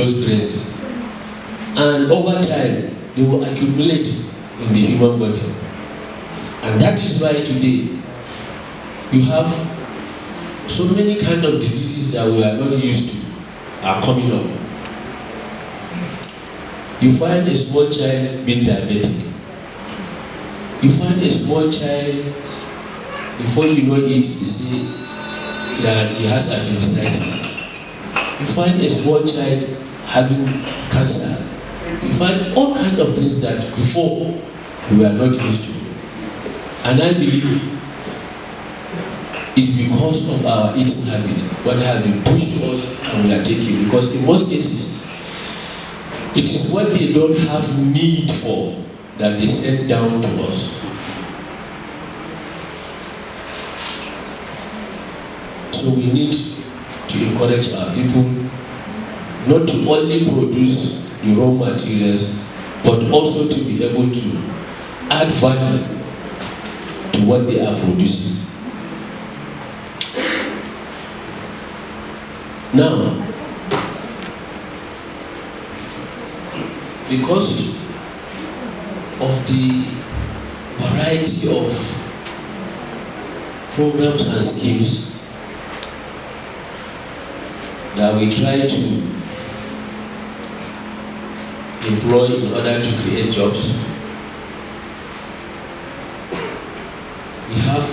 those grains, and over time they will accumulate in the human body. And that is why today you have so many kind of diseases that we are not used to are coming up. You find a small child being diabetic. You find a small child, before you know it, you see that he has appendicitis. You find a small child having cancer. You find all kinds of things that before we were not used to. And I believe it's because of our eating habit, what has been pushed to us and we are taking. Because in most cases, it is what they don't have need for that they send down to us. So we need to encourage our people not to only produce the raw materials, but also to be able to add value to what they are producing. Now, because of the variety of programs and schemes that we try to employ in order to create jobs, we have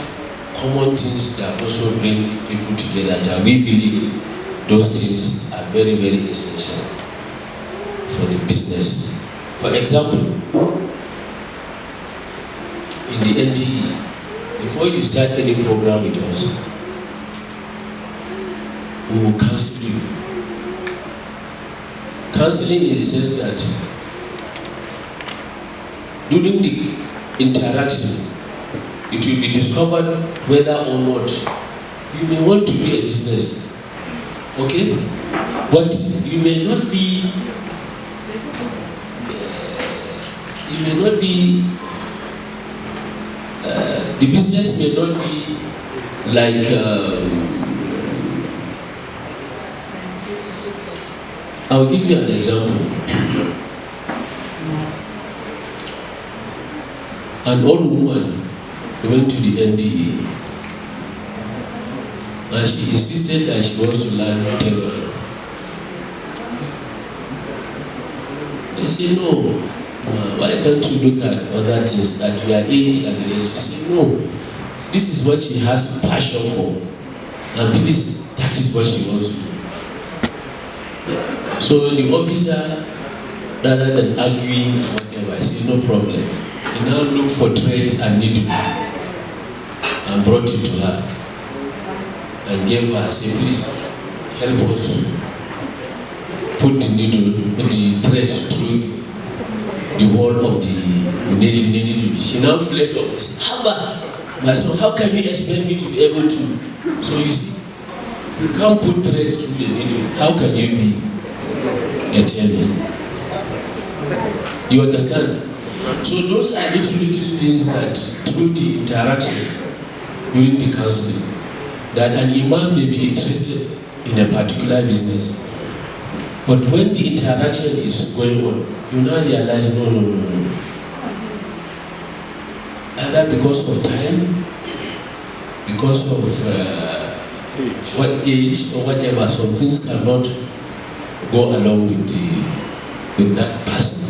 common things that also bring people together that we believe those things are very, very essential for the business. For example, in the NDE, before you start any program with us, we will counsel you. Counseling in the sense that during the interaction, it will be discovered whether or not you may want to do a business, okay? But you may not be, the business may not be like, I'll give you an example. An old woman went to the NDE and she insisted that she wants to learn tailoring. They say, no, why can't you look at other things at your age and the rest? She said, no, this is what she has passion for, and this, that is what she wants to do. So the officer, rather than arguing or whatever, I said, no problem. He now looked for thread and needle and brought it to her and gave her, said, please help us put the needle, the thread through the wall of the needle. She now fled up and said, Haba, my son, how can you expect me to be able to? So you see, if you can't put thread through the needle, how can you be a tailor? You understand? So those are little things that through the interaction during the counseling, that an imam may be interested in a particular business. But when the interaction is going on, you now realize, no. Either because of time, because of what age or whatever, some things cannot go along with that person.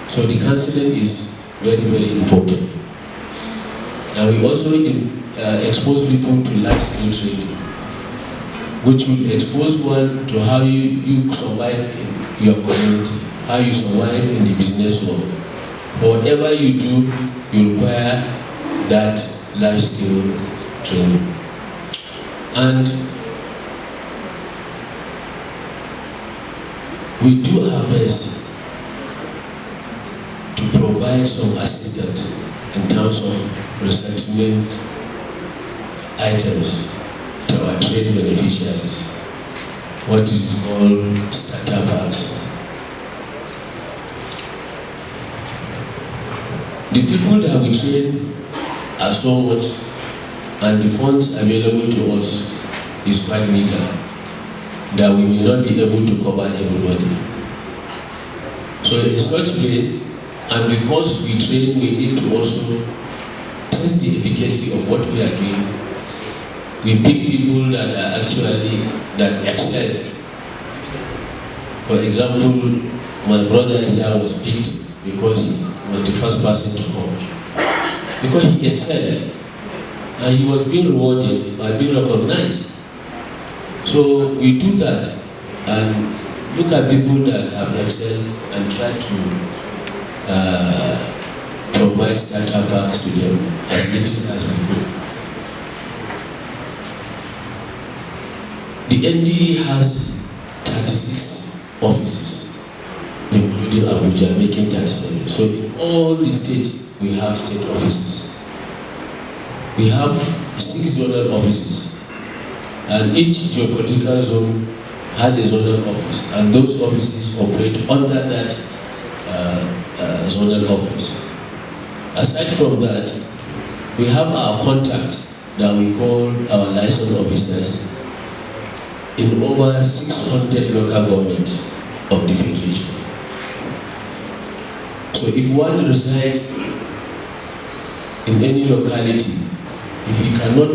So the counseling is very, very important. And we also expose people to life skill training, which will expose one to how you survive in your community, how you survive in the business world. For whatever you do, you require that life skill training. And we do our best to provide some assistance in terms of resettlement items to our trade beneficiaries, what is called startups. The people that we train are so much, and the funds available to us is quite meager, that we may not be able to cover everybody. So in such way, and because we train, we need to also test the efficacy of what we are doing. We pick people that are actually, that excel. For example, my brother here was picked because he was the first person to come. Because he excelled. And he was being rewarded by being recognized. So we do that and look at people that have excelled and try to provide starter packs to them as little as we go. The ND has 36 offices, including Abuja, making 37. So in all the states, we have state offices. We have 6 zonal offices, and each geopolitical zone has a zonal office, and those offices operate under that zonal office. Aside from that, we have our contacts that we call our license officers in over 600 local governments of the federation. So if one resides in any locality, if he cannot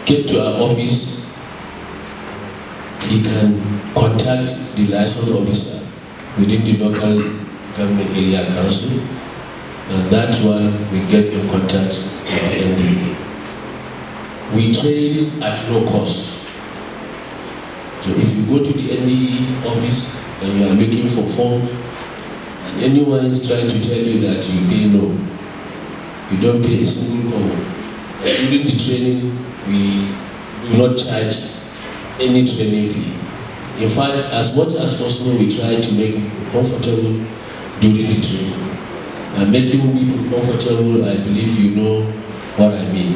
get to our office, he can contact the license officer within the local government area council, and that one we get in contact with the NDA. We train at no cost. So if you go to the NDE office and you are looking for form, and anyone is trying to tell you that you pay no, you don't pay a single kobo. During the training, we do not charge any training fee. In fact, as much as possible, we try to make people comfortable during the training. And making people comfortable, I believe you know what I mean.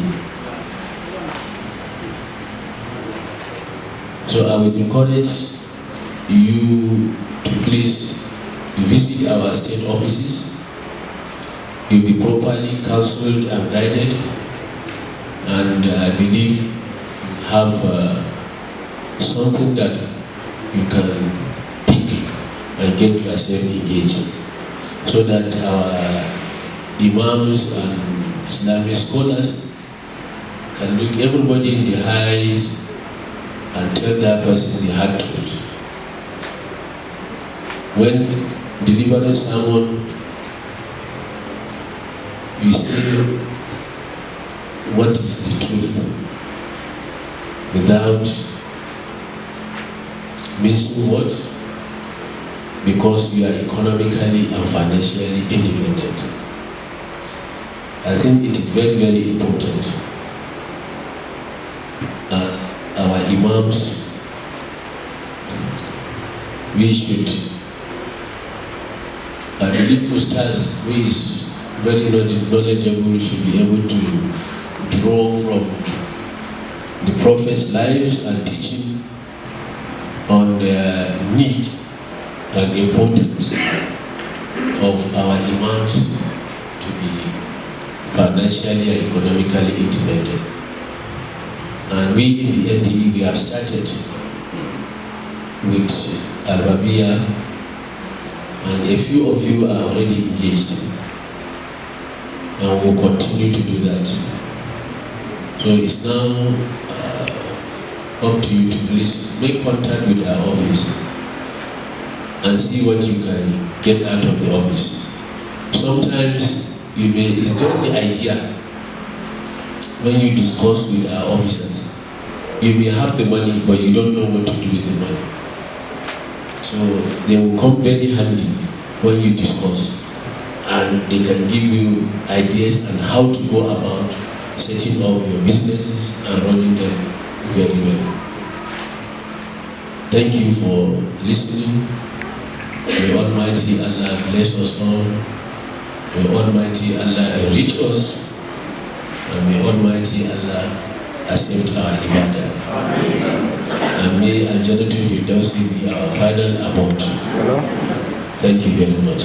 So I will encourage you to please visit our state offices. You'll be properly counseled and guided. And I believe you have something that you can pick and get yourself engaged, so that our imams and Islamic scholars can look everybody in the eyes and tell that person the hard truth. When delivering sermon, you say what is the truth without mincing words, because we are economically and financially independent. I think it is very, very important as our imams, we should, I believe Ustaz, who is very knowledgeable, should be able to draw from the Prophet's lives and teaching on the need and importance of our imams to be financially and economically independent. And we in the NDE, we have started with AL-HABIBIYYAH, and a few of you are already engaged, and will continue to do that. So it's now up to you to please make contact with our office and see what you can get out of the office. Sometimes it's just the idea. When you discuss with our officers, you may have the money, but you don't know what to do with the money. So they will come very handy when you discuss, and they can give you ideas on how to go about setting up your businesses and running them very well. Thank you for listening. May Almighty Allah bless us all. May Almighty Allah enrich us. And may Almighty Allah accept our ibadah. And may Al-Jannatu Firdausi be our final abode. Thank you very much.